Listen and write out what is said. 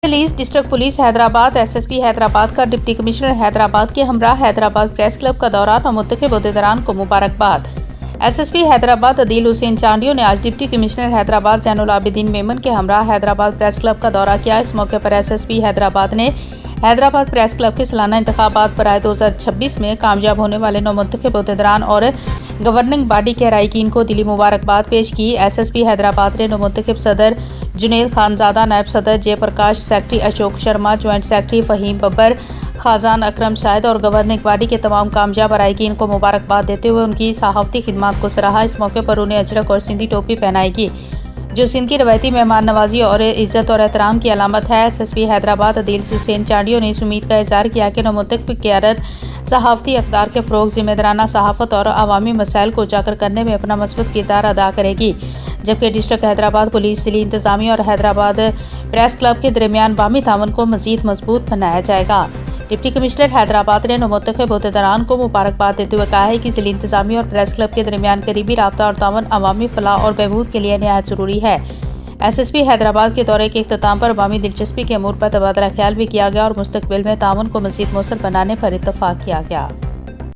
Release district police Hyderabad SSP Hyderabad का deputy commissioner Hyderabad के हमराह Hyderabad press club का दौरा नामुत्तखिब अहदेदारान को मुबारकबाद। एसएसपी हैदराबाद अदील हुसैन चांडियो ने आज डिप्टी कमिश्नर हैदराबाद ज़ैनुल आबिदीन मेमन के हमराह हैदराबाद प्रेस क्लब का दौरा किया। इस मौके पर एसएसपी हैदराबाद ने हैदराबाद प्रेस क्लब के सालाना इंतखाबात बराए 2026 में कामयाब होने वाले नामुत्तखिब अहदेदारान और गवर्निंग बॉडी के अरकान को दिली मुबारकबाद पेश की। एसएसपी हैदराबाद ने नामुत्तखिब सदर जुनैद खानजादा, नायब सदर Jaiprakash, secretary Ashok Sharma, joint secretary Fahim Babbar, खाजान अकरम शाहिद और गवर्निंग बॉडी के तमाम कामयाब अरकान को मुबारकबाद देते हुए उनकी सहाफ़ती खिदमत को सराहा। इस मौके पर उन्हें अजरक और सिंधी टोपी पहनाई गई, जो सिंध की रवायती मेहमान नवाजी और इज़्ज़त और एहतराम की अलामत है। एसएसपी हैदराबाद अदील हुसैन चांडियो ने इस उम्मीद का इज़हार किया कि नामुत्तखिब क़यादत सहाफ़ती अक़दार के फ़रोग़, ज़िम्मेदाराना सहाफ़त और अवामी मसाइल को उजागर करने में अपना मस्बूत किरदार अदा करेगी, जबकि डिस्ट्रिक्ट हैदराबाद पुलिस, जिली इंतज़ामिया और हैदराबाद प्रेस क्लब के दरमियान बामी तावन को मज़ीद मजबूत बनाया जाएगा। डिप्टी कमिश्नर हैदराबाद ने नामुत्तखिब अहदेदारान को मुबारकबाद देते हुए कहा है कि जिली इंतज़ामिया और प्रेस क्लब के दरमियान करीबी राब्ता और तावन अवामी फलाह और बहबूद के लिए निहायत ज़रूरी है। एसएसपी हैदराबाद के दौरे के इख्तिताम पर अवामी दिलचस्पी के अमूर पर तबादला ख्याल भी किया गया और मुस्तक़बिल में तावन को मज़ीद मौसर बनाने पर इत्तफ़ाक़ किया गया।